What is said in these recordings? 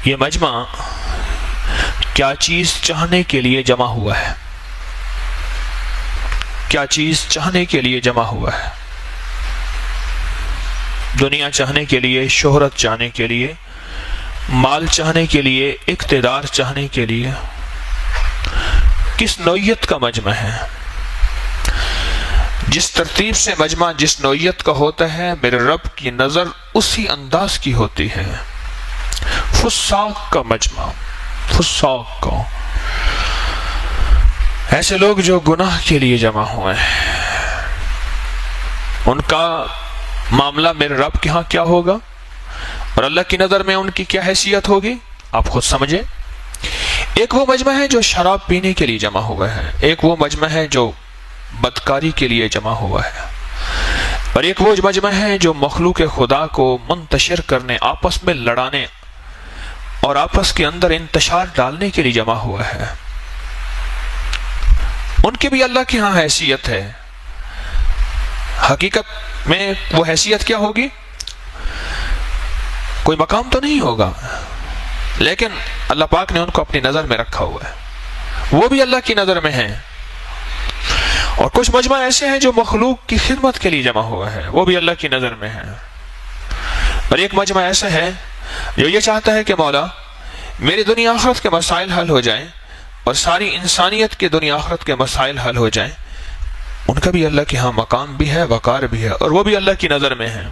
یہ مجمع کیا چیز چاہنے کے لیے جمع ہوا ہے؟ کیا چیز چاہنے کے لیے جمع ہوا ہے؟ دنیا چاہنے کے لیے، شہرت چاہنے کے لیے، مال چاہنے کے لیے، اقتدار چاہنے کے لیے؟ کس نوعیت کا مجمع ہے؟ جس ترتیب سے مجمع جس نوعیت کا ہوتا ہے، میرے رب کی نظر اسی انداز کی ہوتی ہے۔ فساق کا مجمع، فساق کا، ایسے لوگ جو گناہ کے لیے جمع ہوئے ہیں، ان کا معاملہ میرے رب کے ہاں کیا ہوگا اور اللہ کی نظر میں ان کی کیا حیثیت ہوگی، آپ خود سمجھیں۔ ایک وہ مجمع ہے جو شراب پینے کے لیے جمع ہوا ہے، ایک وہ مجمع ہے جو بدکاری کے لیے جمع ہوا ہے، اور ایک وہ مجمع ہے جو مخلوق خدا کو منتشر کرنے، آپس میں لڑانے اور آپس کے اندر انتشار ڈالنے کے لیے جمع ہوا ہے۔ ان کی بھی اللہ کی ہاں حیثیت ہے۔ حقیقت میں وہ حیثیت کیا ہوگی؟ کوئی مقام تو نہیں ہوگا، لیکن اللہ پاک نے ان کو اپنی نظر میں رکھا ہوا ہے، وہ بھی اللہ کی نظر میں ہیں۔ اور کچھ مجمع ایسے ہیں جو مخلوق کی خدمت کے لیے جمع ہوا ہے، وہ بھی اللہ کی نظر میں ہیں۔ اور ایک مجمع ایسا ہے جو یہ چاہتا ہے کہ مولا میری دنیا آخرت کے مسائل حل ہو جائیں اور ساری انسانیت کے دنیا آخرت کے مسائل حل ہو جائیں۔ ان کا بھی اللہ کے ہاں مقام بھی ہے، وقار بھی ہے، اور وہ بھی اللہ کی نظر میں ہے۔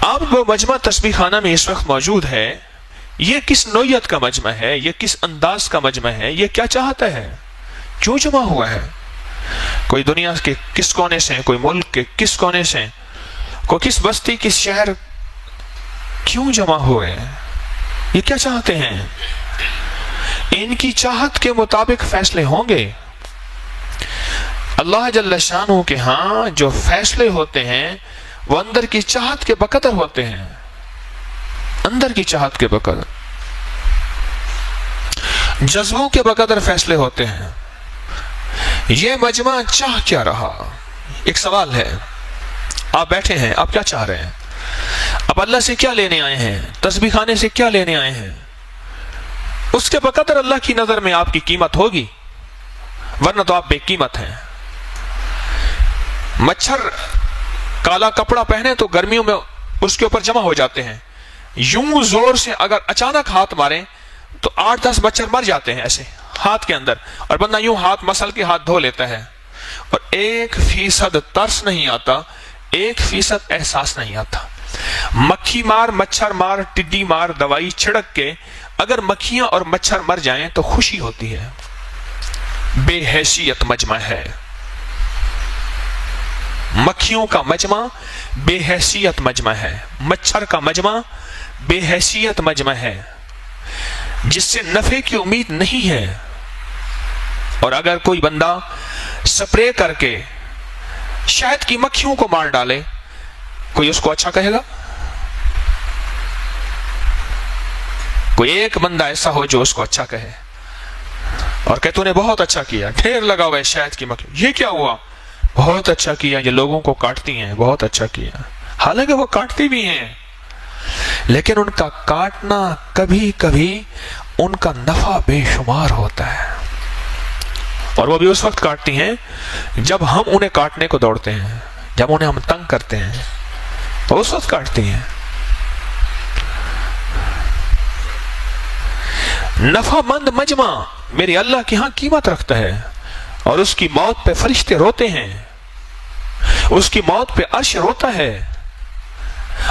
اب وہ مجمع تسبیح خانہ میں اس وقت موجود ہے، یہ کس نوعیت کا مجمع ہے، یہ کس انداز کا مجمع ہے، یہ کیا چاہتا ہے، کیوں جمع ہوا ہے؟ کوئی دنیا کے کس کونے سے، کوئی ملک کے کس کونے سے، کوئی کس بستی، کس شہر، کیوں جمع ہوئے؟ یہ کیا چاہتے ہیں؟ ان کی چاہت کے مطابق فیصلے ہوں گے۔ اللہ جل شانہ کے ہاں جو فیصلے ہوتے ہیں وہ اندر کی چاہت کے بقدر ہوتے ہیں، اندر کی چاہت کے بقدر، جذبوں کے بقدر فیصلے ہوتے ہیں۔ یہ مجمع چاہ کیا رہا؟ ایک سوال ہے، آپ بیٹھے ہیں، آپ کیا چاہ رہے ہیں؟ آپ اللہ سے کیا لینے آئے ہیں؟ تسبیح خانے سے کیا لینے آئے ہیں؟ اس کے بقدر اللہ کی نظر میں آپ کی قیمت ہوگی، ورنہ تو آپ بے قیمت ہیں۔ مچھر کالا کپڑا پہنے تو گرمیوں میں اس کے اوپر جمع ہو جاتے ہیں، یوں زور سے اگر اچانک ہاتھ ماریں تو 8-10 مچھر مر جاتے ہیں ایسے ہاتھ کے اندر، اور بندہ یوں ہاتھ مسل کے ہاتھ دھو لیتا ہے، اور 1% ترس نہیں آتا، 1% احساس نہیں آتا۔ مکھی مار، مچھر مار، ٹڈی مار، دوائی چھڑک کے اگر مکھیاں اور مچھر مر جائیں تو خوشی ہوتی ہے۔ بے حیثیت مجمع ہے، مکھیوں کا مجمع بے حیثیت مجمع ہے، مچھر کا مجمع بے حیثیت مجمع ہے، جس سے نفع کی امید نہیں ہے۔ اور اگر کوئی بندہ سپرے کر کے شہد کی مکھیوں کو مار ڈالے، کوئی اس کو اچھا کہے گا؟ کوئی ایک بندہ ایسا ہو جو اس کو اچھا کہے اور کہ تو نے بہت اچھا کیا، ڈھیر لگا ہوا ہے شہد کی مکھی، یہ کیا ہوا؟ بہت اچھا کیا، یہ لوگوں کو کاٹتی ہیں، بہت اچھا کیا۔ حالانکہ وہ کاٹتی بھی ہیں، لیکن ان کا کاٹنا کبھی کبھی ان کا نفع بے شمار ہوتا ہے، اور وہ بھی اس وقت کاٹتی ہیں جب ہم انہیں کاٹنے کو دوڑتے ہیں، جب انہیں ہم تنگ کرتے ہیں، وہ اس وقت کاٹتی ہیں۔ نفع مند مجمع میرے اللہ کے ہاں قیمت رکھتا ہے، اور اس کی موت پہ فرشتے روتے ہیں، اس کی موت پہ عرش روتا ہے،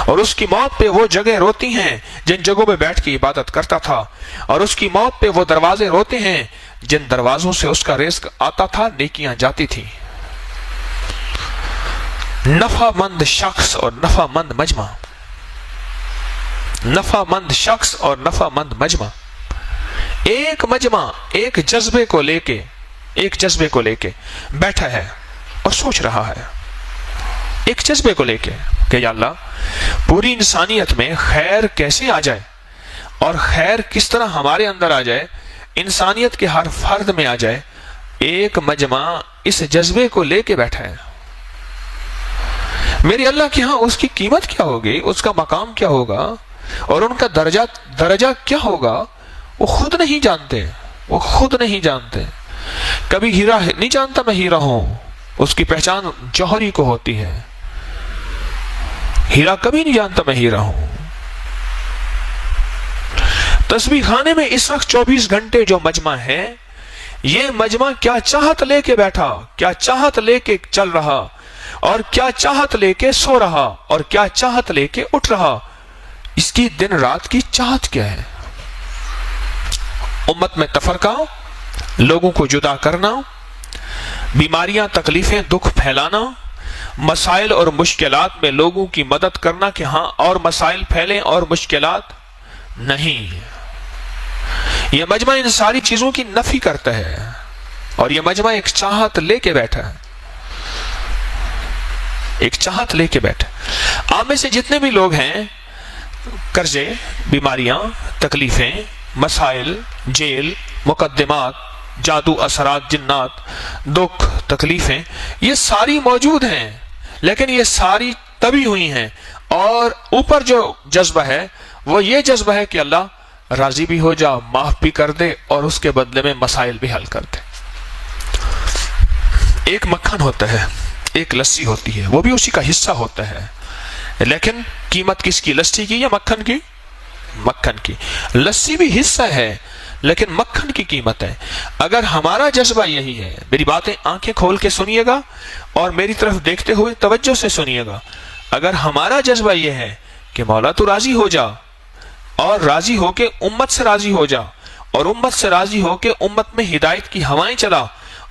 اور اس کی موت پہ وہ جگہ روتی ہیں جن جگہوں پہ بیٹھ کے عبادت کرتا تھا، اور اس کی موت پہ وہ دروازے روتے ہیں جن دروازوں سے اس کا رزق آتا تھا، نیکیاں جاتی تھی۔ نفع مند شخص اور نفع مند مجمع، نفع مند شخص اور نفع مند مجمع، ایک مجمع ایک جذبے کو لے کے بیٹھا ہے اور سوچ رہا ہے، ایک جذبے کو لے کے کہ یا اللہ پوری انسانیت میں خیر کیسے آ جائے، اور خیر کس طرح ہمارے اندر آ جائے، انسانیت کے ہر فرد میں آ جائے۔ ایک مجمع اس جذبے کو لے کے بیٹھا ہے۔ میری اللہ کے ہاں اس کی قیمت کیا ہوگی، اس کا مقام کیا ہوگا؟ اور ان کا درجہ کیا ہوگا وہ خود نہیں جانتے، وہ خود نہیں جانتے۔ کبھی ہیرا نہیں جانتا میں ہیرا ہوں، اس کی پہچان جوہری کو ہوتی ہے۔ ہیرا کبھی نہیں جانتا میں ہیرا ہوں۔ تسبیح خانے میں اس وقت 24 گھنٹے جو مجمع ہے، یہ مجمع کیا چاہت لے کے بیٹھا، کیا چاہت لے کے چل رہا، اور کیا چاہت لے کے سو رہا، اور کیا چاہت لے کے اٹھ رہا، اس کی دن رات کی چاہت کیا ہے؟ امت میں تفرقہ، لوگوں کو جدا کرنا، بیماریاں، تکلیفیں، دکھ پھیلانا، مسائل اور مشکلات میں لوگوں کی مدد کرنا کہ ہاں اور مسائل پھیلیں اور مشکلات نہیں۔ یہ مجمع ان ساری چیزوں کی نفی کرتا ہے، اور یہ مجمع ایک چاہت لے کے بیٹھا ہے، ایک چاہت لے کے بیٹھا۔ آپ میں سے جتنے بھی لوگ ہیں، قرضے، بیماریاں، تکلیفیں، مسائل، جیل، مقدمات، جادو، اثرات، جنات، دکھ، تکلیفیں، یہ ساری موجود ہیں، لیکن یہ ساری تبھی ہوئی ہیں، اور اوپر جو جذبہ ہے وہ یہ جذبہ ہے کہ اللہ راضی بھی ہو جا، معاف بھی کر دے، اور اس کے بدلے میں مسائل بھی حل کر دے۔ ایک مکھن ہوتا ہے، ایک لسی ہوتی ہے، وہ بھی اسی کا حصہ ہوتا ہے، لیکن قیمت کس کی، لسی کی یا مکھن کی؟ مکھن کی۔ لسی بھی حصہ ہے لیکن مکھن کی قیمت ہے۔ اگر ہمارا جذبہ یہی ہے، میری باتیں آنکھیں کھول کے سنیے گا اور میری طرف دیکھتے ہوئے توجہ سے سنیے گا، اگر ہمارا جذبہ یہ ہے کہ مولا تو راضی ہو جا، اور راضی ہو کے امت سے راضی ہو جا، اور امت سے راضی ہو کے امت میں ہدایت کی ہوائیں چلا،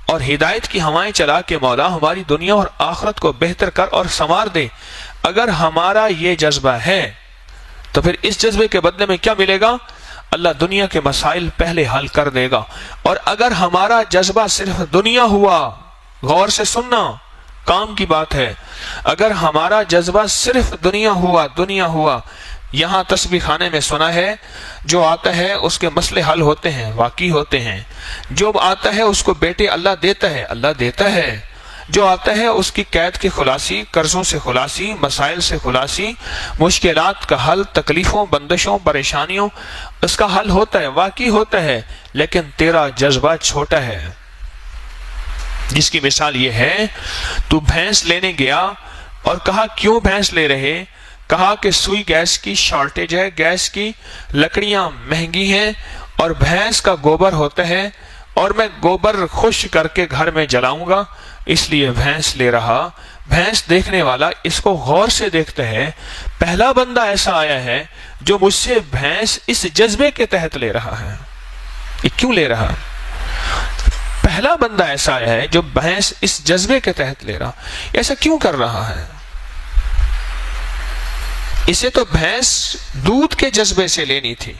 اور ہدایت کی ہوائیں چلا کہ مولا ہماری دنیا اور آخرت کو بہتر کر اور سنوار دے، اگر ہمارا یہ جذبہ ہے تو پھر اس جذبے کے بدلے میں کیا ملے گا؟ اللہ دنیا کے مسائل پہلے حل کر دے گا۔ اور اگر ہمارا جذبہ صرف دنیا ہوا، غور سے سننا، کام کی بات ہے، اگر ہمارا جذبہ صرف دنیا ہوا، یہاں تسبیح خانے میں سنا ہے جو آتا ہے اس کے مسئلے حل ہوتے ہیں، واقعی ہوتے ہیں، جو آتا ہے اس کو بیٹے اللہ دیتا ہے، جو آتا ہے اس کی قید کی خلاصی، قرضوں سے خلاصی، مسائل سے خلاصی، مشکلات کا حل، تکلیفوں، بندشوں، پریشانیوں، اس کا حل ہوتا ہے، واقعی ہوتا ہے، لیکن تیرا جذبہ چھوٹا ہے۔ جس کی مثال یہ ہے، تو بھینس لینے گیا اور کہا کیوں بھینس لے رہے؟ کہا کہ سوئی گیس کی شارٹیج ہے، گیس کی لکڑیاں مہنگی ہیں، اور بھینس کا گوبر ہوتا ہے، اور میں گوبر خشک کر کے گھر میں جلاؤں گا، اس لیے بھینس لے رہا۔ بھینس دیکھنے والا اس کو غور سے دیکھتا ہے، پہلا بندہ ایسا آیا ہے جو مجھ سے بھینس اس جذبے کے تحت لے رہا ہے۔ یہ کیوں لے رہا؟ پہلا بندہ ایسا آیا ہے جو بھینس اس جذبے کے تحت لے رہا، ایسا کیوں کر رہا ہے؟ اسے تو بھینس دودھ کے جذبے سے لینی تھی،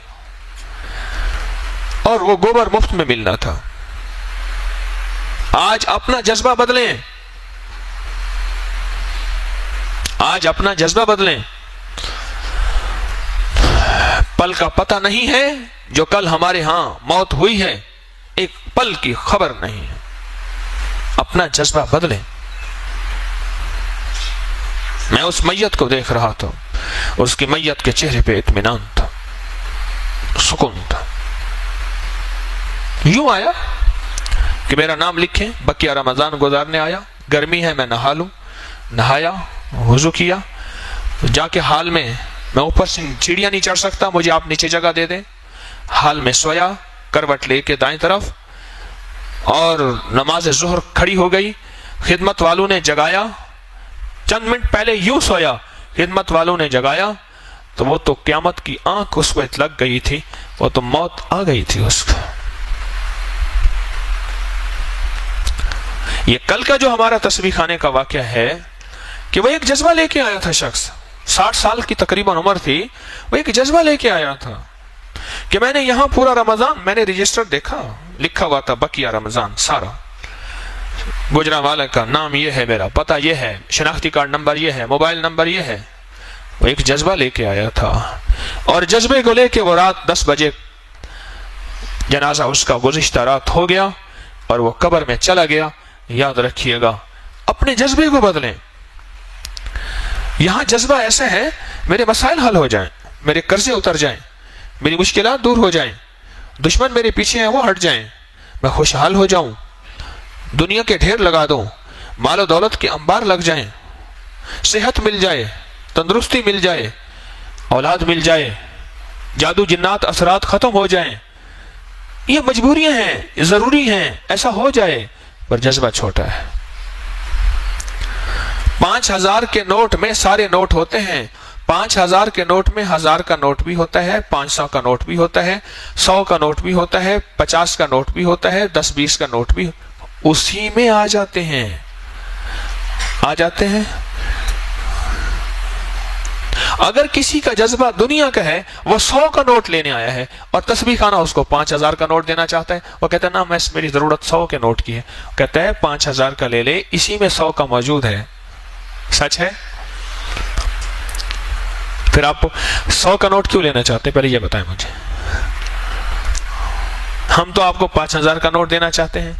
اور وہ گوبر مفت میں ملنا تھا۔ آج اپنا جذبہ بدلیں، آج اپنا جذبہ بدلیں۔ پل کا پتہ نہیں ہے جو کل ہمارے ہاں موت ہوئی ہے، ایک پل کی خبر نہیں ہے۔ اپنا جذبہ بدلیں۔ میں اس میت کو دیکھ رہا تھا، اس کی میت کے چہرے پہ اطمینان تھا، سکون تھا۔ یوں آیا کہ میرا نام لکھیں، بقیہ رمضان گزارنے آیا، گرمی ہے میں نہا لوں، نہایا، وضو کیا، جا کے حال میں اوپر سے سیڑھیاں نہیں چڑھ سکتا، مجھے آپ نیچے جگہ دے دیں، حال میں سویا، کروٹ لے کے دائیں طرف، اور نماز ظہر کھڑی ہو گئی، خدمت والوں نے جگایا، چند منٹ پہلے یوں سویا، خدمت والوں نے جگایا تو وہ تو قیامت کی آنکھ اس کو لگ گئی تھی، وہ تو موت آ گئی تھی اس کو۔ یہ کل کا جو ہمارا تسبیح خانے کا واقعہ ہے کہ وہ ایک جذبہ لے کے آیا تھا، شخص 60 سال کی تقریباً عمر تھی، وہ ایک جذبہ لے کے آیا تھا کہ میں نے یہاں پورا رمضان، میں نے رجسٹر دیکھا، لکھا ہوا تھا بقیہ رمضان سارا، گجرانوالہ کا نام یہ ہے، میرا پتہ یہ ہے، شناختی کارڈ نمبر یہ ہے، موبائل نمبر یہ ہے۔ وہ ایک جذبہ لے کے آیا تھا، اور جذبے کو لے کے وہ رات 10 بجے جنازہ اس کا گزشتہ رات ہو گیا اور وہ قبر میں چلا گیا۔ یاد رکھیے گا، اپنے جذبے کو بدلیں۔ یہاں جذبہ ایسا ہے میرے مسائل حل ہو جائیں، میرے قرضے اتر جائیں، میری مشکلات دور ہو جائیں، دشمن میرے پیچھے ہیں وہ ہٹ جائیں، میں خوشحال ہو جاؤں، دنیا کے ڈھیر لگا دوں، مال و دولت کے انبار لگ جائیں، صحت مل جائے، تندرستی مل جائے، اولاد مل جائے، جادو جنات اثرات ختم ہو جائیں. یہ مجبوریاں ہیں، یہ ضروری ہیں، ایسا ہو جائے. پر جذبہ چھوٹا ہے. 5000 کے نوٹ میں سارے نوٹ ہوتے ہیں. 5000 کے نوٹ میں 1000 کا نوٹ بھی ہوتا ہے، 500 کا نوٹ بھی ہوتا ہے، 100 کا نوٹ بھی ہوتا ہے، 50 کا نوٹ بھی ہوتا ہے، 10-20 کا نوٹ بھی اسی میں آ جاتے ہیں. اگر کسی کا جذبہ دنیا کا ہے، وہ 100 کا نوٹ لینے آیا ہے اور تسبیح خانہ اس کو 5000 کا نوٹ دینا چاہتا ہے، وہ کہتا ہے نا میری ضرورت 100 کے نوٹ کی ہے. کہتا ہے 5000 کا لے لے، اسی میں 100 کا موجود ہے. سچ ہے؟ پھر آپ 100 کا نوٹ کیوں لینا چاہتے ہیں؟ پہلے یہ بتائیں مجھے. ہم تو آپ کو 5000 کا نوٹ دینا چاہتے ہیں،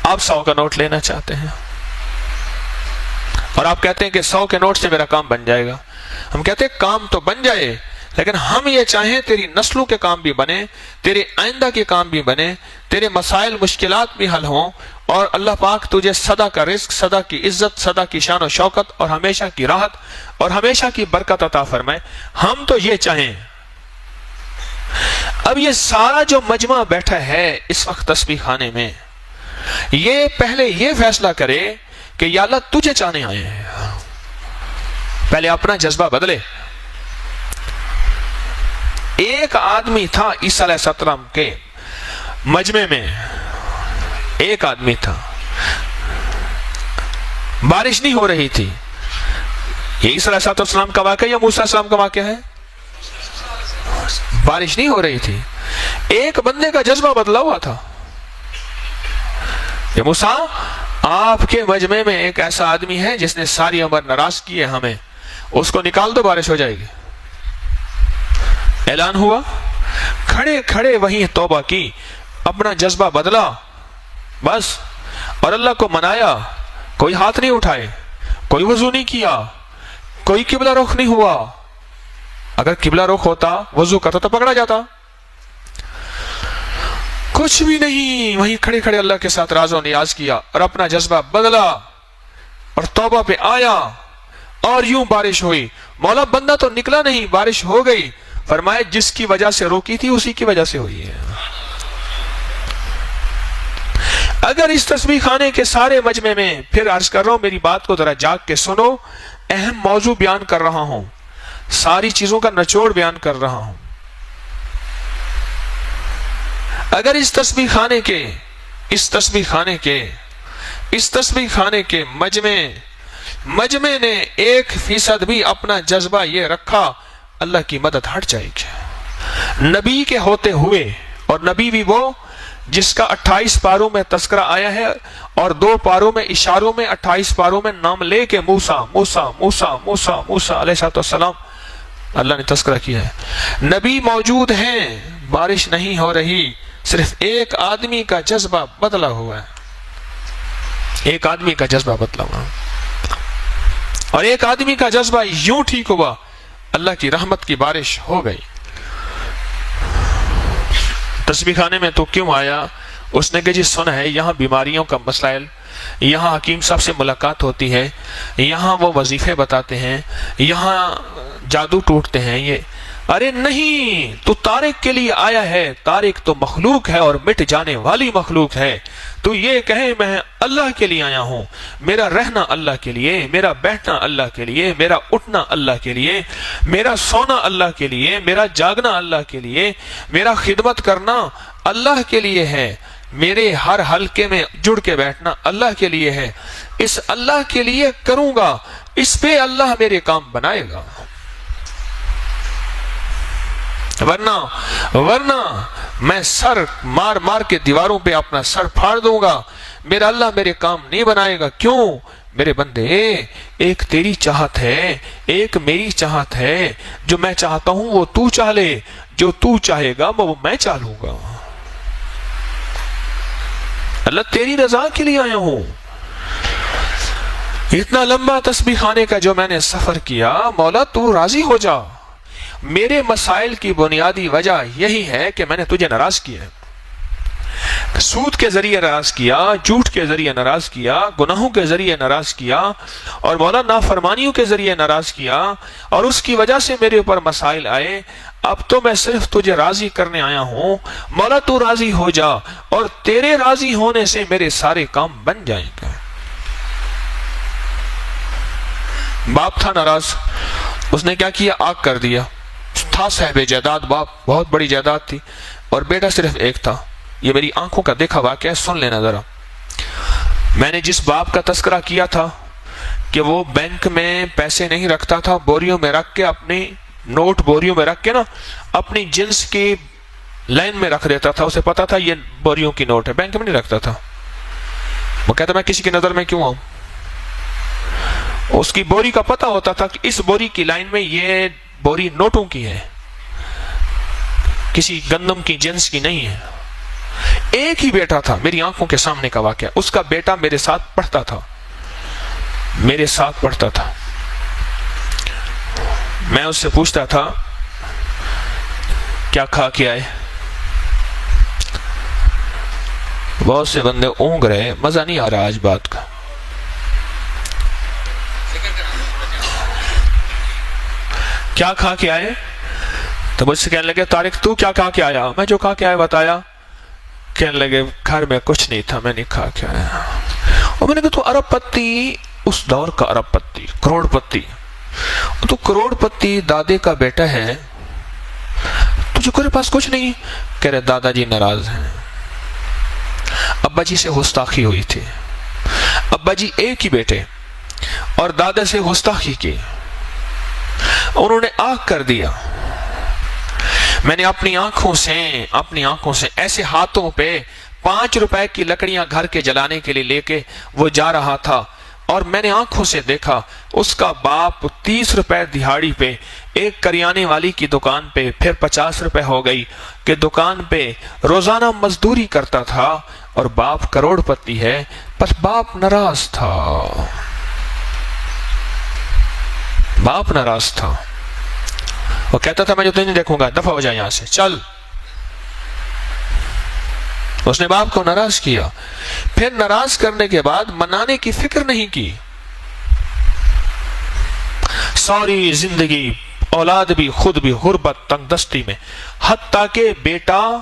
آپ 100 کا نوٹ لینا چاہتے ہیں، اور آپ کہتے ہیں کہ 100 کے نوٹ سے میرا کام بن جائے گا. ہم کہتے ہیں کام تو بن جائے، لیکن ہم یہ چاہیں تیری نسلوں کے کام بھی بنے، تیرے آئندہ کے کام بھی بنے، تیرے مسائل مشکلات بھی حل ہوں، اور اللہ پاک تجھے سدا کا رزق، سدا کی عزت، سدا کی شان و شوکت، اور ہمیشہ کی راحت اور ہمیشہ کی برکت عطا فرمائے. ہم تو یہ چاہیں. اب یہ سارا جو مجمع بیٹھا ہے اس وقت تسبیح خانے میں، یہ پہلے یہ فیصلہ کرے کہ یا اللہ تجھے چاہنے آئے ہیں. پہلے اپنا جذبہ بدلے. ایک آدمی تھا عیسیٰ علیہ السلام کے مجمع میں، ایک آدمی تھا. بارش نہیں ہو رہی تھی. یہ عیسیٰ علیہ السلام کا واقعہ یا موسیٰ علیہ السلام کا واقعہ ہے؟ بارش نہیں ہو رہی تھی. ایک بندے کا جذبہ بدلا ہوا تھا. یہ موسیٰ، آپ کے مجمع میں ایک ایسا آدمی ہے جس نے ساری عمر ناراض کی ہے ہمیں، اس کو نکال دو، بارش ہو جائے گی. اعلان ہوا، کھڑے کھڑے وہیں توبہ کی، اپنا جذبہ بدلا بس، اور اللہ کو منایا. کوئی ہاتھ نہیں اٹھائے، کوئی وضو نہیں کیا، کوئی قبلہ رخ نہیں ہوا. اگر قبلہ رخ ہوتا، وضو کرتا تو پکڑا جاتا. کچھ بھی نہیں، وہیں کھڑے کھڑے اللہ کے ساتھ راز و نیاز کیا اور اپنا جذبہ بدلا اور توبہ پہ آیا، اور یوں بارش ہوئی. مولا بندہ تو نکلا نہیں، بارش ہو گئی. فرمائے جس کی وجہ سے روکی تھی اسی کی وجہ سے ہوئی ہے. اگر اس تسبیح خانے کے سارے مجمع میں، پھر عرض کر رہا ہوں میری بات کو ذرا جاگ کے سنو، اہم موضوع بیان کر رہا ہوں، ساری چیزوں کا نچوڑ بیان کر رہا ہوں. اگر اس تسبیح خانے کے مجمع نے 1% بھی اپنا جذبہ یہ رکھا، اللہ کی مدد ہٹ جائے گی. نبی کے ہوتے ہوئے، اور نبی بھی وہ جس کا 28 پاروں میں تذکرہ آیا ہے، اور 2 پاروں میں اشاروں میں 28 پاروں میں نام لے کے موسیٰ علیہ السلام اللہ نے تذکرہ کیا ہے. نبی موجود ہیں، بارش نہیں ہو رہی، صرف ایک آدمی کا جذبہ بدلا ہوا ہے. ایک آدمی کا جذبہ بدلا ہوا، اور ایک آدمی کا جذبہ یوں ٹھیک ہوا، اللہ کی رحمت کی بارش ہو گئی. تسبیح خانے میں تو کیوں آیا؟ اس نے کہ جی سنا ہے یہاں بیماریوں کا مسائل، یہاں حکیم صاحب سے ملاقات ہوتی ہے، یہاں وہ وظیفے بتاتے ہیں، یہاں جادو ٹوٹتے ہیں. یہ ارے نہیں، تو طارق کے لیے آیا ہے. طارق تو مخلوق ہے اور مٹ جانے والی مخلوق ہے. تو یہ کہے میں اللہ کے لیے آیا ہوں، میرا رہنا اللہ کے لیے، میرا بیٹھنا اللہ کے لیے، میرا اٹھنا اللہ کے لیے، میرا سونا اللہ کے لیے، میرا جاگنا اللہ کے لیے، میرا خدمت کرنا اللہ کے لیے ہے، میرے ہر حلقے میں جڑ کے بیٹھنا اللہ کے لیے ہے. اس اللہ کے لیے کروں گا، اس پہ اللہ میرے کام بنائے گا. ورنہ میں سر مار کے دیواروں پہ اپنا سر پھاڑ دوں گا، میرا اللہ میرے کام نہیں بنائے گا. کیوں؟ میرے بندے، ایک تیری چاہت ہے، ایک میری چاہت ہے. جو میں چاہتا ہوں وہ تو چاہ لے، جو تو چاہے گا وہ میں چاہ لوں گا. اللہ تیری رضا کے لیے آیا ہوں. اتنا لمبا تسبیح خانے کا جو میں نے سفر کیا، مولا تو راضی ہو جا. میرے مسائل کی بنیادی وجہ یہی ہے کہ میں نے تجھے ناراض کیا ہے، سود کے ذریعے ناراض کیا، جھوٹ کے ذریعے ناراض کیا، گناہوں کے ذریعے ناراض کیا، اور مولا نافرمانیوں کے ذریعے ناراض کیا، اور اس کی وجہ سے میرے اوپر مسائل آئے۔ اب تو میں صرف تجھے راضی کرنے آیا ہوں، مولا تو راضی ہو جا، اور تیرے راضی ہونے سے میرے سارے کام بن جائیں گے۔ باپ تھا ناراض، اس نے کیا کیا؟ آگ کر دیا۔ تھا صاحب جائیداد، باپ بہت بڑی جائیداد تھی، اور بیٹا صرف ایک تھا۔ یہ میری آنکھوں کا دیکھا واقعہ، سن لینا ذرا۔ میں نے جس باپ کا تذکرہ کیا تھا کہ وہ بینک میں پیسے نہیں رکھتا تھا، بوریوں میں رکھ کے، اپنی نوٹ بوریوں میں رکھ کے نا اپنی جنس کی لائن میں رکھ دیتا تھا، اسے پتا تھا یہ بوریوں کی نوٹ ہے، بینک میں نہیں رکھتا تھا۔ وہ کہتا میں کسی کی نظر میں کیوں آؤں؟ اس کی بوری کا پتہ ہوتا تھا کہ اس بوری کی لائن میں یہ بوری نوٹوں کی ہے، کسی گندم کی جنس کی نہیں ہے۔ ایک ہی بیٹا تھا، میری آنکھوں کے سامنے کا واقعہ، اس کا بیٹا میرے ساتھ پڑھتا تھا، میرے ساتھ پڑھتا تھا۔ میں اس سے پوچھتا تھا کیا کھا کے آئے؟ بہت سے بندے اونگ رہے، مزہ نہیں آ رہا آج بات کا۔ کیا کھا کے آئے؟ تو مجھ سے کہنے لگے طارق تو کیا کھا کے آیا؟ میں جو کھا کے آیا بتایا۔ کہنے لگے گھر میں کچھ نہیں تھا، میں نہیں کھا کے آیا۔ اور میں نے کہا تو ارب پتی، اس دور کا ارب پتی، کروڑ پتی، تو کروڑ پتی دادے کا بیٹا ہے، تجھے میرے پاس کچھ نہیں؟ کہہ رہے دادا جی ناراض ہیں، ابا جی سے گستاخی ہوئی تھی، ابا جی ایک ہی بیٹے، اور دادا سے گستاخی کی، انہوں نے آگ کر دیا۔ میں نے اپنی آنکھوں سے ایسے ہاتھوں پہ 5 روپے کی لکڑیاں گھر کے جلانے کے لیے لے کے وہ جا رہا تھا، اور میں نے آنکھوں سے دیکھا اس کا باپ 30 روپے دہاڑی پہ ایک کریانے والی کی دکان پہ، پھر 50 روپے ہو گئی کہ دکان پہ روزانہ مزدوری کرتا تھا، اور باپ کروڑ پتی ہے، پر باپ ناراض تھا، باپ ناراض تھا۔ وہ کہتا تھا میں جو تجھے نہیں دیکھوں گا، دفع ہو جائے یہاں سے، چل۔ اس نے باپ کو ناراض کیا، پھر ناراض کرنے کے بعد منانے کی فکر نہیں کی۔ ساری زندگی اولاد بھی خود بھی غربت تنگ دستی میں، حتیٰ کہ بیٹا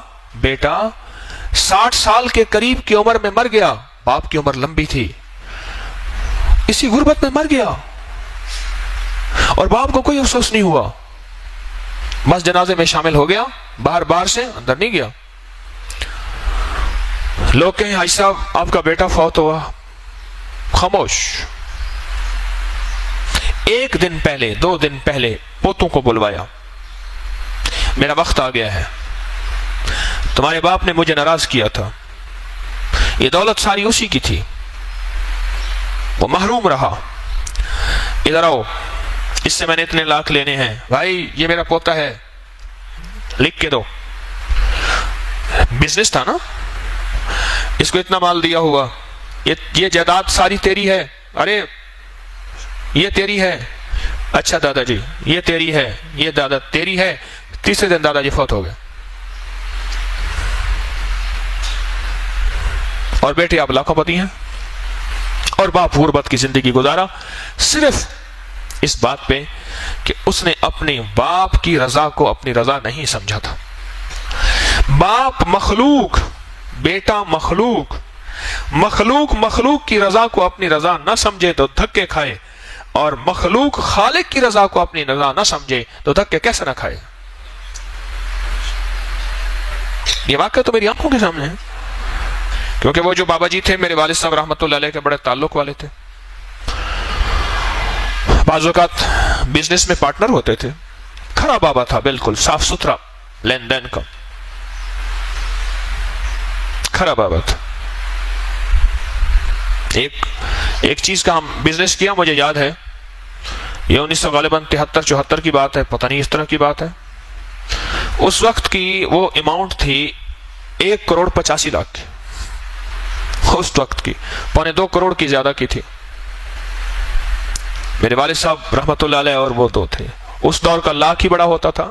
60 سال کے قریب کی عمر میں مر گیا، باپ کی عمر لمبی تھی، اسی غربت میں مر گیا، اور باپ کو کوئی افسوس نہیں ہوا۔ بس جنازے میں شامل ہو گیا، باہر سے اندر نہیں گیا۔ لوگ کہیں حاجی صاحب آپ کا بیٹا فوت ہوا، خاموش۔ 1 دن پہلے 2 دن پہلے پوتوں کو بلوایا، میرا وقت آ گیا ہے، تمہارے باپ نے مجھے ناراض کیا تھا، یہ دولت ساری اسی کی تھی، وہ محروم رہا، ادھر آؤ، اس سے میں نے اتنے لاکھ لینے ہیں، بھائی یہ میرا پوتا ہے، لکھ کے دو۔ بزنس تھا نا، اس کو اتنا مال دیا ہوا، یہ جائیداد ساری تیری ہے، ارے یہ تیری ہے، اچھا دادا جی یہ تیری ہے، یہ دادا تیری ہے۔ تیسرے دن دادا جی فوت ہو گئے، اور بیٹے آپ لاکھوں پتی ہیں، اور باپ غربت کی زندگی گزارا، صرف اس بات پہ کہ اس نے اپنے باپ کی رضا کو اپنی رضا نہیں سمجھا تھا۔ باپ مخلوق، بیٹا مخلوق کی رضا کو اپنی رضا نہ سمجھے تو دھکے کھائے، اور مخلوق خالق کی رضا کو اپنی رضا نہ سمجھے تو دھکے کیسے نہ کھائے؟ یہ واقعہ تو میری آنکھوں کے سامنے ہے، کیونکہ وہ جو بابا جی تھے میرے والد صاحب رحمۃ اللہ علیہ کے بڑے تعلق والے تھے، بعض اوقات بزنس میں پارٹنر ہوتے تھے، کھڑا بابا تھا، بالکل صاف ستھرا لین دین کا کھڑا بابا تھا۔ ایک چیز کا ہم بزنس کیا، مجھے یاد ہے، یہ 1973-74 کی بات ہے، پتہ نہیں اس طرح کی بات ہے۔ اس وقت کی وہ اماؤنٹ تھی 1,85,00,000 کی، اس وقت کی 1.25 کروڑ کی زیادہ کی تھی۔ میرے والد صاحب رحمۃ اللہ علیہ اور وہ 2 تھے، اس دور کا لاکھ ہی بڑا ہوتا تھا.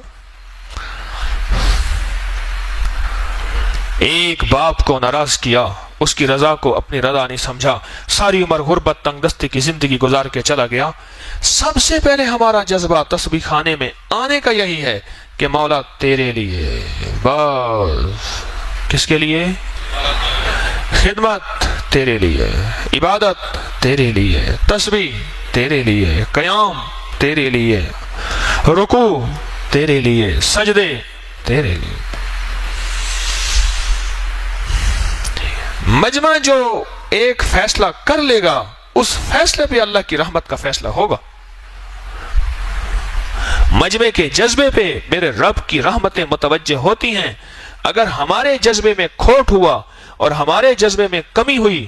ایک باپ کو ناراض کیا, اس کی رضا کو اپنی رضا نہیں سمجھا, ساری عمر غربت تنگ دستی کی زندگی گزار کے چلا گیا. سب سے پہلے ہمارا جذبہ تسبیح خانے میں آنے کا یہی ہے کہ مولا تیرے لیے, بس. کس کے لیے؟ خدمت تیرے لیے, عبادت تیرے لیے, تسبیح تیرے لیے, قیام تیرے لیے, رکوع تیرے لیے, سجدے تیرے لیے. مجمع جو ایک فیصلہ کر لے گا, اس فیصلے پہ اللہ کی رحمت کا فیصلہ ہوگا. مجمع کے جذبے پہ میرے رب کی رحمتیں متوجہ ہوتی ہیں. اگر ہمارے جذبے میں کھوٹ ہوا, اور ہمارے جذبے میں کمی ہوئی,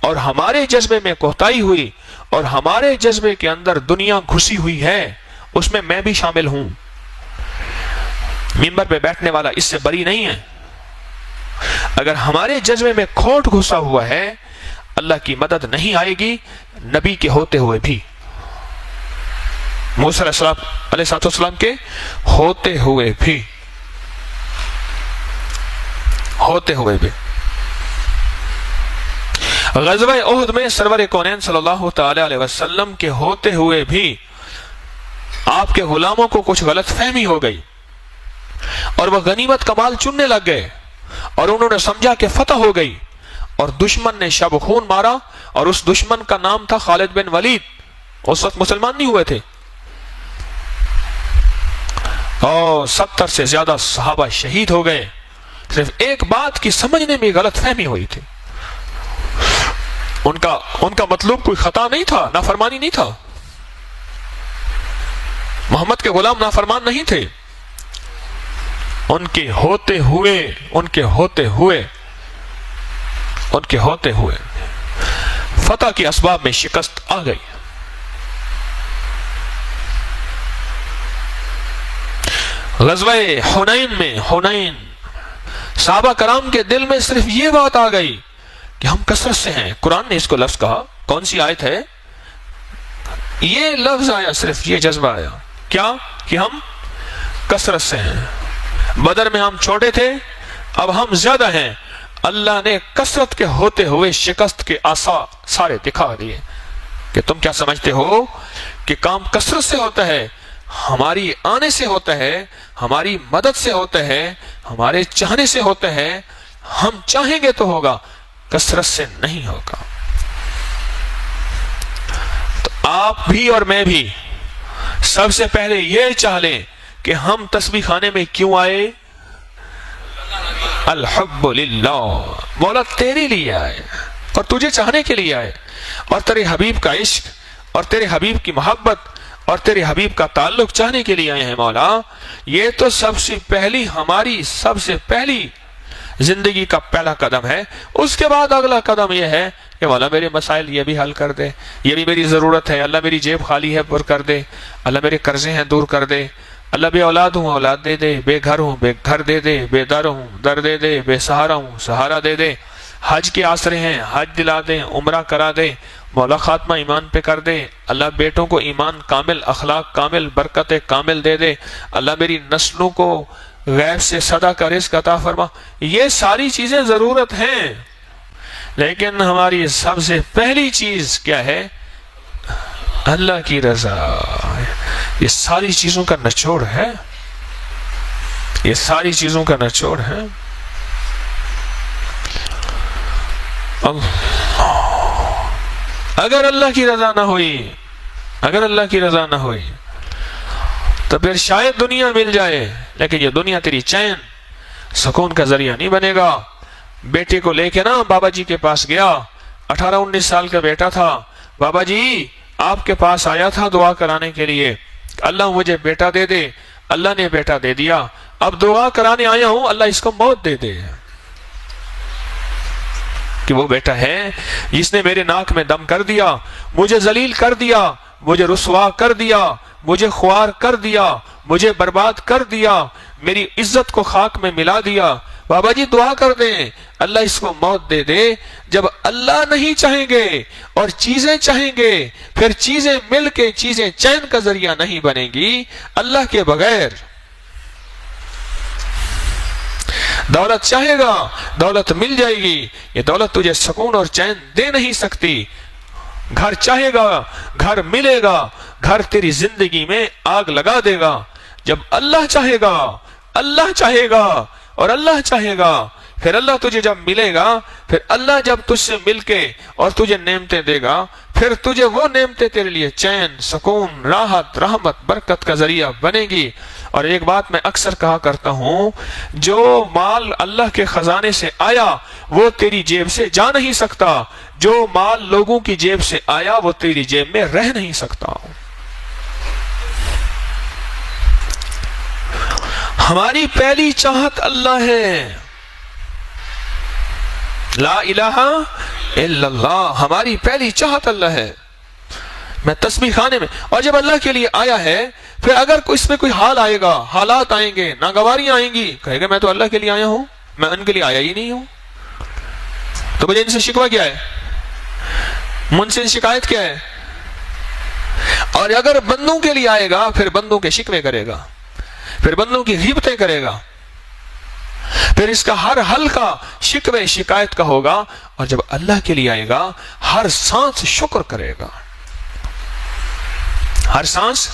اور ہمارے جذبے میں کوتاہی ہوئی, اور ہمارے جذبے کے اندر دنیا گھسی ہوئی ہے, اس میں بھی شامل ہوں. منبر پہ بیٹھنے والا اس سے بری نہیں ہے. اگر ہمارے جذبے میں کھوٹ گھسا ہوا ہے, اللہ کی مدد نہیں آئے گی, نبی کے ہوتے ہوئے بھی, موسیٰ علیہ السلام کے ہوتے ہوئے بھی, غزوہ احد میں سرور کونین صلی اللہ تعالی علیہ وسلم کے ہوتے ہوئے بھی آپ کے غلاموں کو کچھ غلط فہمی ہو گئی, اور وہ غنیمت کا مال چننے لگ گئے, اور انہوں نے سمجھا کہ فتح ہو گئی, اور دشمن نے شب خون مارا, اور اس دشمن کا نام تھا خالد بن ولید. اس وقت مسلمان نہیں ہوئے تھے, اور 70 سے زیادہ صحابہ شہید ہو گئے. صرف ایک بات کی سمجھنے میں غلط فہمی ہوئی تھی. ان کا مطلوب کوئی خطا نہیں تھا, نافرمانی نہیں تھا. محمد کے غلام نافرمان نہیں تھے. ان کے ہوتے ہوئے فتح کے اسباب میں شکست آ گئی. غزوہ حنین صحابہ کرام کے دل میں صرف یہ بات آ گئی کہ ہم کثرت سے ہیں. قرآن نے اس کو لفظ کہا, کون سی آیت ہے؟ یہ لفظ آیا, صرف یہ جذبہ آیا, کیا کہ ہم کثرت سے ہیں. بدر میں ہم چھوٹے تھے, اب ہم زیادہ ہیں. اللہ نے کثرت کے ہوتے ہوئے شکست کے آثار سارے دکھا دیے کہ تم کیا سمجھتے ہو کہ کام کثرت سے ہوتا ہے, ہماری آنے سے ہوتا ہے, ہماری مدد سے ہوتا ہے, ہمارے چاہنے سے ہوتا ہے. ہم چاہیں گے تو ہوگا, کثرت سے نہیں ہوگا. تو آپ بھی اور میں بھی سب سے پہلے یہ چاہ لیں کہ ہم تسبیح خانے میں کیوں آئے؟ الحب للہ, مولا تیرے لیے آئے, اور تجھے چاہنے کے لیے آئے, اور تیرے حبیب کا عشق, اور تیرے حبیب کی محبت, اور تیرے حبیب کا تعلق چاہنے کے لیے آئے ہیں. مولا یہ تو سب سے پہلی زندگی کا پہلا قدم ہے. اس کے بعد اگلا قدم یہ ہے کہ مولا میرے مسائل یہ بھی حل کر دے, یہ بھی میری ضرورت ہے. اللہ میری جیب خالی ہے, پر کر دے. اللہ میرے قرضے ہیں, دور کر دے. اللہ بے اولاد ہوں, اولاد دے دے. بے گھر ہوں, بے گھر دے دے. بے در ہوں, در دے دے. بے سہارا ہوں, سہارا دے دے. حج کے آسرے ہیں, حج دلا دے, عمرہ کرا دے. مولا خاتمہ ایمان پہ کر دے. اللہ بیٹوں کو ایمان کامل, اخلاق کامل, برکت کامل دے دے. اللہ میری نسلوں کو غیب سے صدا کا رزق عطا فرما. یہ ساری چیزیں ضرورت ہیں, لیکن ہماری سب سے پہلی چیز کیا ہے؟ اللہ کی رضا. یہ ساری چیزوں کا نچوڑ ہے, یہ ساری چیزوں کا نچوڑ ہے. اگر اللہ کی رضا نہ ہوئی, اگر اللہ کی رضا نہ ہوئی تو پھر شاید دنیا مل جائے, لیکن یہ دنیا تیری چین سکون کا ذریعہ نہیں بنے گا. بیٹے کو لے کے نا بابا جی کے پاس گیا, 18-19 سال کا بیٹا تھا. بابا جی آپ کے پاس آیا تھا دعا کرانے کے لیے, اللہ مجھے بیٹا دے دے. اللہ نے بیٹا دے دیا, اب دعا کرانے آیا ہوں اللہ اس کو موت دے دے. کہ وہ بیٹا ہے جس نے میرے ناک میں دم کر دیا, مجھے ذلیل کر دیا, مجھے رسوا کر دیا, مجھے خوار کر دیا, مجھے برباد کر دیا, میری عزت کو خاک میں ملا دیا. بابا جی دعا کر دیں اللہ اس کو موت دے دے. جب اللہ نہیں چاہیں گے اور چیزیں چاہیں گے پھر چیزیں مل کے چیزیں چین کا ذریعہ نہیں بنیں گی اللہ کے بغیر. دولت چاہے گا دولت مل جائے گی، یہ دولت تجھے سکون اور چین دے نہیں سکتی. گھر چاہے گا گھر ملے گا، گھر تیری زندگی میں آگ لگا دے گا. جب اللہ چاہے گا اور اللہ چاہے گا پھر اللہ تجھے جب ملے گا، پھر اللہ جب تجھ سے مل کے اور تجھے نعمتیں دے گا پھر تجھے وہ نعمتیں تیرے لیے چین، سکون، راحت، رحمت، برکت کا ذریعہ بنے گی. اور ایک بات میں اکثر کہا کرتا ہوں، جو مال اللہ کے خزانے سے آیا وہ تیری جیب سے جا نہیں سکتا، جو مال لوگوں کی جیب سے آیا وہ تیری جیب میں رہ نہیں سکتا. ہماری پہلی چاہت اللہ ہے، لا الہ الا اللہ، ہماری پہلی چاہت اللہ ہے. میں تسبیح خانے میں، اور جب اللہ کے لیے آیا ہے پھر اگر اس میں کوئی حال آئے گا، حالات آئیں گے، ناگواریاں آئیں گی، کہے گا میں تو اللہ کے لیے آیا ہوں، میں ان کے لیے آیا ہی نہیں ہوں، تو مجھے ان سے شکوہ کیا ہے، من سے شکایت کیا ہے. اور اگر بندوں کے لیے آئے گا پھر بندوں کے شکوے کرے گا، پھر بندوں کی غیبتیں کرے گا، پھر اس کا ہر حلقہ شکوے شکایت کا ہوگا. اور جب اللہ کے لیے آئے گا ہر سانس شکر کرے گا، ہر سانس.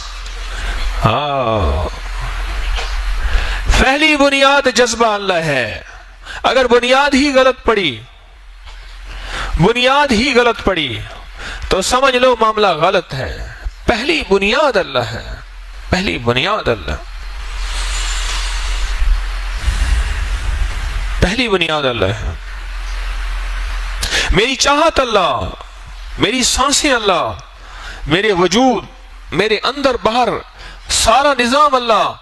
پہلی بنیاد جذبہ اللہ ہے. اگر بنیاد ہی غلط پڑی تو سمجھ لو معاملہ غلط ہے. پہلی بنیاد اللہ ہے، پہلی بنیاد اللہ، پہلی بنیاد اللہ ہے. میری چاہت اللہ، میری سانسیں اللہ، میرے وجود، میرے اندر باہر سارا نظام اللہ،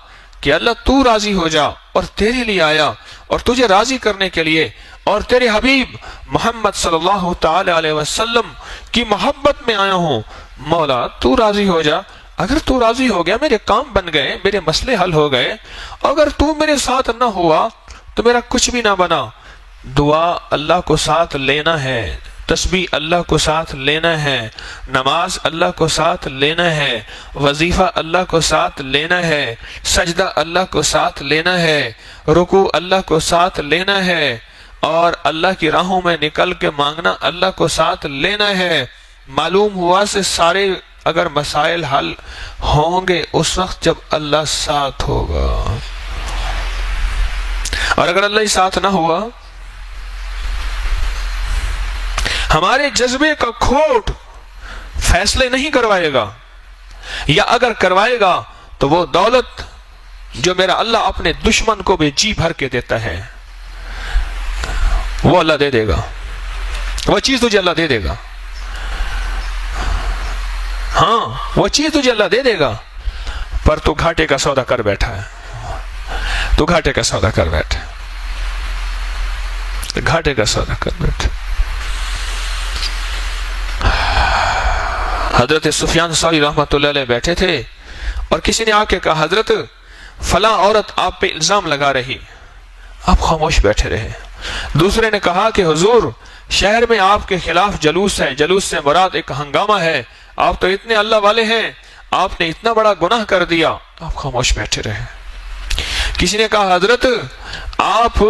کہ اللہ تو راضی ہو جا، اور تیرے لیے آیا اور تجھے راضی کرنے کے لیے اور تیرے حبیب محمد صلی اللہ تعالی علیہ وسلم کی محبت میں آیا ہوں. مولا تو راضی ہو جا. اگر تو راضی ہو گیا میرے کام بن گئے، میرے مسئلے حل ہو گئے. اگر تو میرے ساتھ نہ ہوا تو میرا کچھ بھی نہ بنا. دعا اللہ کو ساتھ لینا ہے، تسبیح اللہ کو ساتھ لینا ہے، نماز اللہ کو ساتھ لینا ہے، وظیفہ اللہ کو ساتھ لینا ہے، سجدہ اللہ کو ساتھ لینا ہے، رکوع اللہ کو ساتھ لینا ہے، اور اللہ کی راہوں میں نکل کے مانگنا اللہ کو ساتھ لینا ہے. معلوم ہوا سے سارے اگر مسائل حل ہوں گے اس وقت جب اللہ ساتھ ہوگا. اور اگر اللہ ہی ساتھ نہ ہوا، ہمارے جذبے کا کھوٹ فیصلے نہیں کروائے گا، یا اگر کروائے گا تو وہ دولت جو میرا اللہ اپنے دشمن کو بھی جی بھر کے دیتا ہے وہ اللہ دے دے گا، وہ چیز تجھے اللہ دے دے گا. ہاں وہ چیز تجھے اللہ دے دے گا، پر تو گھاٹے کا سودا کر بیٹھا ہے، تو گھاٹے کا سودا کر بیٹھا، گھاٹے کا سودا کر بیٹھا. حضرت سفیان ثوری رحمۃ اللہ علیہ بیٹھے تھے اور کسی نے آ کے کہا حضرت فلاں عورت آپ پہ الزام لگا رہی، آپ خاموش بیٹھے رہے. دوسرے نے کہا کہ حضور شہر میں آپ کے خلاف جلوس ہے، جلوس سے مراد ایک ہنگامہ ہے، آپ تو اتنے اللہ والے ہیں، آپ نے اتنا بڑا گناہ کر دیا. آپ خاموش بیٹھے رہے. کسی نے کہا حضرت آپ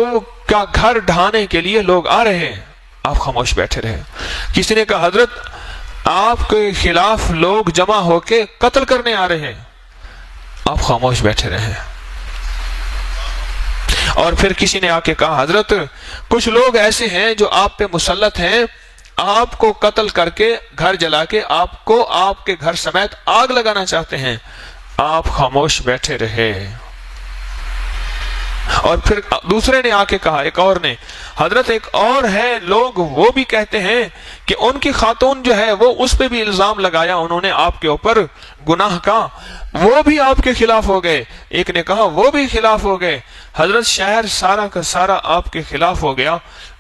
کا گھر ڈھانے کے لیے لوگ آ رہے ہیں، آپ خاموش بیٹھے رہے. کسی نے کہا حضرت آپ کے خلاف لوگ جمع ہو کے قتل کرنے آ رہے ہیں، آپ خاموش بیٹھے رہے. اور پھر کسی نے آ کے کہا حضرت کچھ لوگ ایسے ہیں جو آپ پہ مسلط ہیں، آپ کو قتل کر کے گھر جلا کے آپ کو آپ کے گھر سمیت آگ لگانا چاہتے ہیں، آپ خاموش بیٹھے رہے. اور پھر دوسرے نے آ کے کہا، ایک اور نے، حضرت ایک اور ہے لوگ وہ بھی کہتے ہیں کہ ان کی خاتون جو ہے وہ اس پہ بھی الزام لگایا انہوں نے آپ کے اوپر گناہ کا، وہ بھی آپ کے خلاف ہو گئے. ایک نے کہا وہ بھی خلاف ہو گئے. حضرت شہر سارا کا سارا آپ کے خلاف ہو گیا،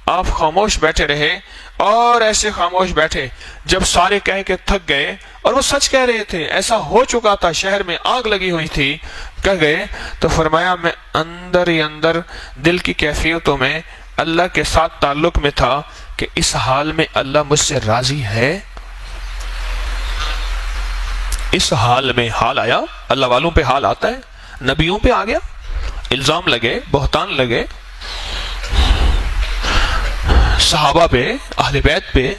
آپ خاموش بیٹھے رہے. اور ایسے خاموش بیٹھے. جب سارے کہہ کے تھک گئے اور وہ سچ کہہ رہے تھے, ایسا ہو چکا تھا, شہر میں آگ لگی ہوئی تھی, کہہ گئے, تو فرمایا میں اندر ہی اندر دل کی کیفیتوں میں اللہ کے ساتھ تعلق میں تھا کہ اس حال میں اللہ مجھ سے راضی ہے. اس حال میں حال آیا, اللہ والوں پہ حال آتا ہے, نبیوں پہ آ گیا, الزام لگے, بہتان لگے, صحابہ پہ, اہل بیت پہ.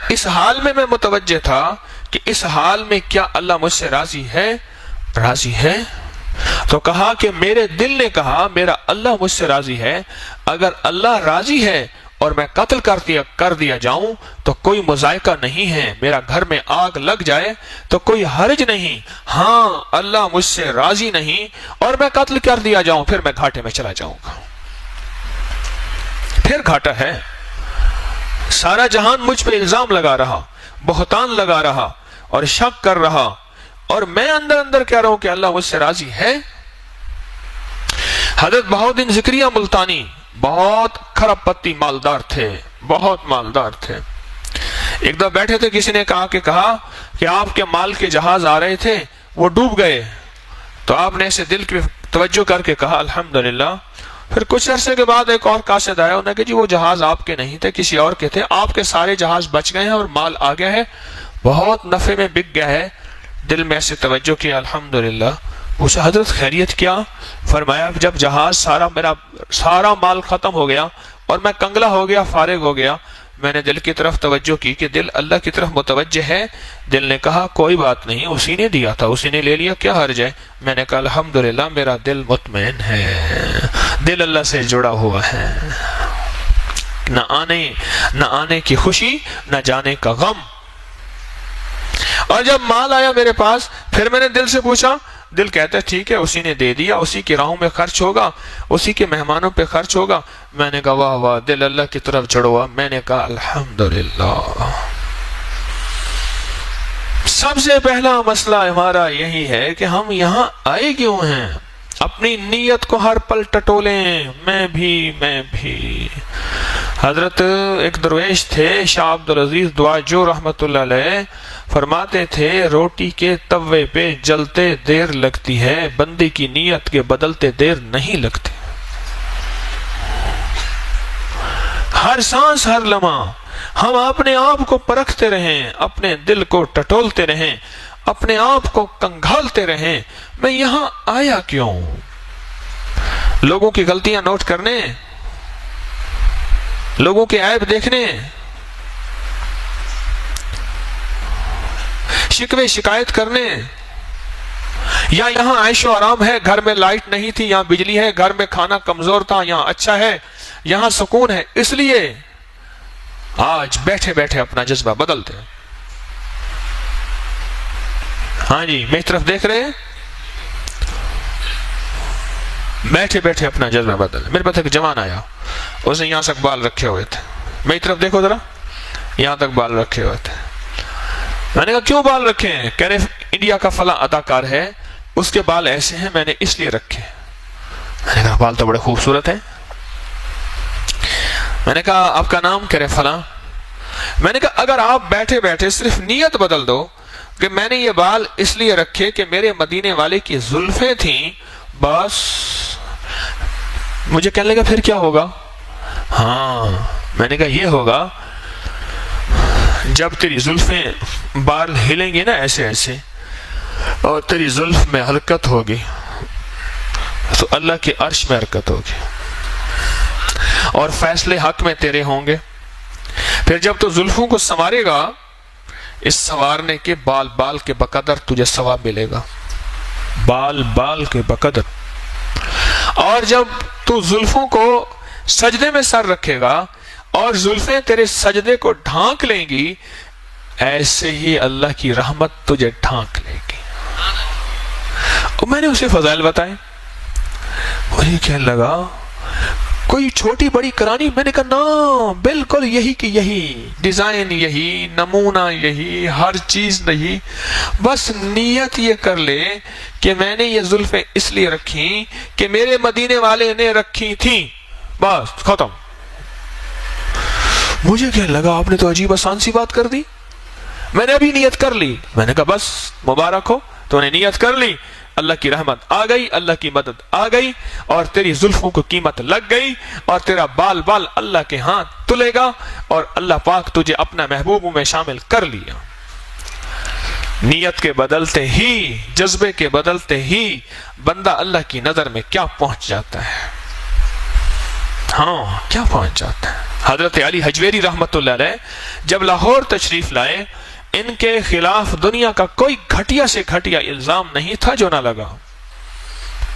اس حال میں متوجہ تھا کہ اس حال میں کیا اللہ مجھ سے راضی ہے, راضی ہے. تو کہا کہ میرے دل نے کہا میرا اللہ مجھ سے راضی ہے, اگر اللہ راضی ہے اور میں قتل کر دیا جاؤں تو کوئی مذائقہ نہیں ہے, میرا گھر میں آگ لگ جائے تو کوئی حرج نہیں. ہاں اللہ مجھ سے راضی نہیں اور میں قتل کر دیا جاؤں, پھر میں گھاٹے میں چلا جاؤں گا, پھر گھاٹا ہے. سارا جہان مجھ پہ الزام لگا رہا, بہتان لگا رہا اور شک کر رہا, اور میں اندر اندر کہہ رہا ہوں کہ اللہ مجھ سے راضی ہے. حضرت بہاؤالدین زکریا ملتانی بہت کھرب پتی مالدار تھے, بہت مالدار تھے. ایک دفعہ بیٹھے تھے, کسی نے کہا کہ آپ کے مال کے جہاز آ رہے تھے, وہ ڈوب گئے. تو آپ نے ایسے دل کی توجہ کر کے کہا الحمدللہ. پھر کچھ عرصے کے بعد ایک اور قاصد آیا, انہوں نے کہا جی وہ جہاز آپ کے نہیں تھے, کسی اور کے تھے, آپ کے سارے جہاز بچ گئے ہیں اور مال آ گیا ہے, بہت نفع میں بک گیا ہے. دل میں ایسے توجہ کیا الحمدللہ. پوچھا حضرت خیریت کیا؟ فرمایا جب جہاز میرا سارا مال ختم ہو گیا اور میں کنگلا ہو گیا, فارغ ہو گیا, میں نے دل کی طرف توجہ کی کہ دل اللہ کی طرف متوجہ ہے. دل نے کہا کوئی بات نہیں, اسی نے دیا تھا, اسی نے لے لیا, کیا حرج ہے. میں نے کہا الحمدللہ میرا دل مطمئن ہے, دل اللہ سے جڑا ہوا ہے, نہ آنے کی خوشی نہ جانے کا غم. اور جب مال آیا میرے پاس, پھر میں نے دل سے پوچھا, دل کہتا ہے ٹھیک ہے اسی نے دے دیا, اسی کی راہوں میں خرچ ہوگا, اسی کے مہمانوں پہ خرچ ہوگا. میں نے کہا واہ واہ, دل اللہ کی طرف جڑ ہوا. میں نے کہا الحمدللہ. سب سے پہلا مسئلہ ہمارا یہی ہے کہ ہم یہاں آئے کیوں ہیں. اپنی نیت کو ہر پل ٹٹولیں, میں بھی. حضرت ایک درویش تھے, شاہ عبدالعزیز دعاجو رحمت اللہ علیہ, فرماتے تھے روٹی کے توے پہ جلتے دیر لگتی ہے, بندے کی نیت کے بدلتے دیر نہیں لگتی. ہر سانس ہر لمحہ ہم اپنے آپ کو پرکھتے رہیں, اپنے دل کو ٹٹولتے رہیں, اپنے آپ کو کنگھالتے رہیں. میں یہاں آیا کیوں؟ لوگوں کی غلطیاں نوٹ کرنے, لوگوں کے عیب دیکھنے, شکوے شکایت کرنے, یا یہاں عیش و آرام ہے, گھر میں لائٹ نہیں تھی, یہاں بجلی ہے, گھر میں کھانا کمزور تھا, یہاں اچھا ہے, یہاں سکون ہے, اس لیے آج بیٹھے بیٹھے اپنا جذبہ بدلتے. ہاں جی, میری طرف دیکھ رہے ہیں, بیٹھے بیٹھے اپنا جذبہ بدل. میرے پاس ایک جوان آیا, اس نے یہاں تک بال رکھے ہوئے تھے, میری طرف دیکھو ذرا, یہاں تک بال رکھے ہوئے تھے. میں نے کہا کیوں بال رکھے ہیں؟ کہہ رہے انڈیا کا فلاں اداکار ہے, اس کے بال ایسے ہیں, میں نے اس لیے رکھے. میں نے کہا بال تو بڑے خوبصورت ہیں. میں نے کہا آپ کا نام؟ کہہ رہے فلاں. میں نے کہا اگر آپ بیٹھے بیٹھے صرف نیت بدل دو کہ میں نے یہ بال اس لیے رکھے کہ میرے مدینے والے کی زلفیں تھیں, بس. مجھے کہنے لگا پھر کیا ہوگا؟ ہاں, میں نے کہا یہ ہوگا جب تیری زلفیں بال ہلیں گے نا ایسے ایسے, اور تیری زلف میں حرکت ہوگی, تو اللہ کے عرش میں حرکت ہوگی, اور فیصلے حق میں تیرے ہوں گے. پھر جب تو زلفوں کو سنوارے گا, اس سنوارنے کے بال بال کے بقدر تجھے ثواب ملے گا, بال بال کے بقدر. اور جب تو زلفوں کو سجدے میں سر رکھے گا اور زلفیں تیرے سجدے کو ڈھانک لیں گی, ایسے ہی اللہ کی رحمت تجھے ڈھانک لے گی. اور میں نے اسے فضائل بتائے, وہی کہنے لگا کوئی چھوٹی بڑی کرانی. میں نے کہا نا, بالکل یہی کی یہی, ڈیزائن یہی, نمونہ یہی, ہر چیز نہیں, بس نیت یہ کر لے کہ میں نے یہ زلفیں اس لیے رکھی کہ میرے مدینے والے نے رکھی تھیں, بس ختم. مجھے کیا لگا آپ نے تو عجیب آسان سی بات کر دی، میں نے ابھی نیت کر لی۔ میں نے کہا بس مبارک ہو، تو نے نیت کر لی، اللہ کی رحمت آ گئی، اللہ کی مدد آ گئی، اور تیری زلفوں کو قیمت لگ گئی، اور تیرا بال بال اللہ کے ہاتھ تلے گا، اور اللہ پاک تجھے اپنا محبوبوں میں شامل کر لیا۔ نیت کے بدلتے ہی، جذبے کے بدلتے ہی بندہ اللہ کی نظر میں کیا پہنچ جاتا ہے، ہاں کیا پہنچ جاتا ہے۔ حضرت علی حجویری رحمت اللہ علیہ جب لاہور تشریف لائے، ان کے خلاف دنیا کا کوئی گھٹیا سے گھٹیا الزام نہیں تھا جو نہ لگا،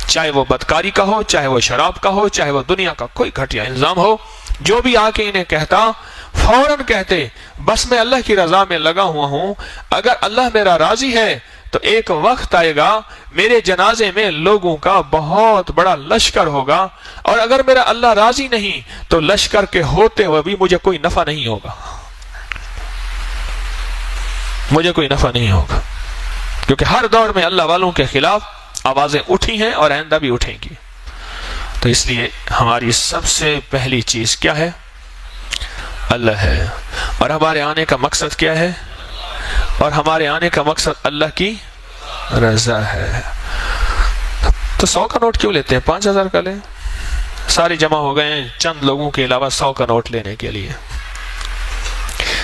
چاہے وہ بدکاری کا ہو، چاہے وہ شراب کا ہو، چاہے وہ دنیا کا کوئی گھٹیا الزام ہو، جو بھی آ کے انہیں کہتا فوراً کہتے بس میں اللہ کی رضا میں لگا ہوا ہوں، اگر اللہ میرا راضی ہے تو ایک وقت آئے گا میرے جنازے میں لوگوں کا بہت بڑا لشکر ہوگا، اور اگر میرا اللہ راضی نہیں تو لشکر کے ہوتے ہوئے بھی مجھے کوئی نفع نہیں ہوگا، مجھے کوئی نفع نہیں ہوگا، کیونکہ ہر دور میں اللہ والوں کے خلاف آوازیں اٹھی ہیں اور آئندہ بھی اٹھیں گی۔ تو اس لیے ہماری سب سے پہلی چیز کیا ہے؟ اللہ ہے، اور ہمارے آنے کا مقصد کیا ہے؟ اور ہمارے آنے کا مقصد اللہ کی رضا ہے۔ تو 100 کا نوٹ کیوں لیتے ہیں؟ 5000 کا لیں۔ سارے جمع ہو گئے ہیں چند لوگوں کے علاوہ 100 کا نوٹ لینے کے لیے،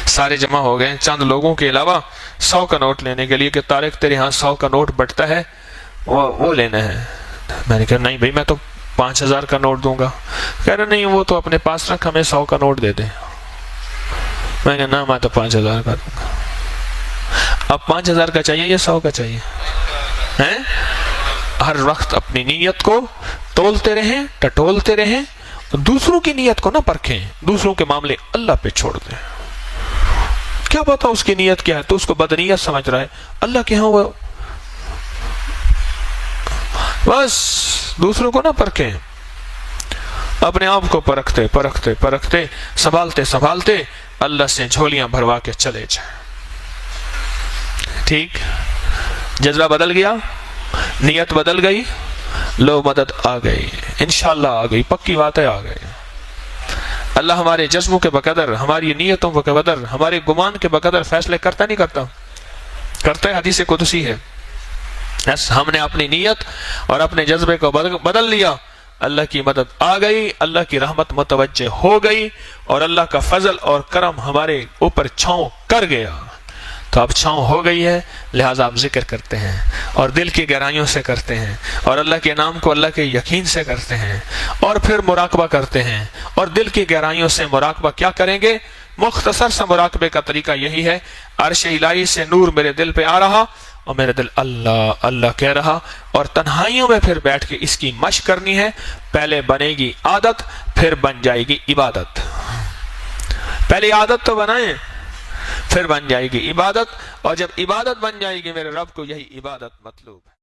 سارے جمع ہو گئے ہیں چند لوگوں کے علاوہ 100 کا نوٹ لینے کے لیے کہ طارق تیرے ہاں 100 کا نوٹ بٹتا ہے، وہ لینا ہے۔ میں نے کہا نہیں بھائی میں تو 5000 کا نوٹ دوں گا۔ کہہ رہے نہیں وہ تو اپنے پاس رکھ، ہمیں 100 کا نوٹ دے دیں۔ میں نے کہا نا میں تو 5000 کا دوں گا۔ اب 5000 کا چاہیے یا 100 کا چاہیے؟ ہر وقت اپنی نیت کو تولتے رہیں، ٹٹولتے رہیں، دوسروں کی نیت کو نہ پرکھیں، دوسروں کے معاملے اللہ پہ چھوڑ دیں۔ کیا پتا اس کی نیت کیا ہے، تو اس کو بدنیت سمجھ رہا ہے، اللہ کے ہاں وہ بس دوسروں کو نہ پرکھیں، اپنے آپ کو پرکھتے پرکھتے پرکھتے سنبھالتے سنبھالتے اللہ سے جھولیاں بھروا کے چلے جائیں۔ ٹھیک، جذبہ بدل گیا، نیت بدل گئی، لو مدد آ گئی، انشاءاللہ آ گئی، پکی باتیں آ گئی۔ اللہ ہمارے جذبوں کے بقدر، ہماری نیتوں کے بقدر، ہمارے گمان کے بقدر فیصلے کرتا نہیں کرتا؟ کرتا ہے، حدیث قدسی ہے۔ ہم نے اپنی نیت اور اپنے جذبے کو بدل لیا، اللہ کی مدد آ گئی، اللہ کی رحمت متوجہ ہو گئی، اور اللہ کا فضل اور کرم ہمارے اوپر چھاؤں کر گیا۔ تو اب چھاؤں ہو گئی ہے، لہٰذا آپ ذکر کرتے ہیں اور دل کی گہرائیوں سے کرتے ہیں، اور اللہ کے نام کو اللہ کے یقین سے کرتے ہیں، اور پھر مراقبہ کرتے ہیں، اور دل کی گہرائیوں سے مراقبہ کیا کریں گے؟ مختصر سا مراقبے کا طریقہ یہی ہے، عرش الہی سے نور میرے دل پہ آ رہا اور میرا دل اللہ اللہ کہہ رہا، اور تنہائیوں میں پھر بیٹھ کے اس کی مشق کرنی ہے۔ پہلے بنے گی عادت، پھر بن جائے گی عبادت۔ پہلے عادت تو بنائیں، پھر بن جائے گی عبادت، اور جب عبادت بن جائے گی میرے رب کو یہی عبادت مطلوب ہے۔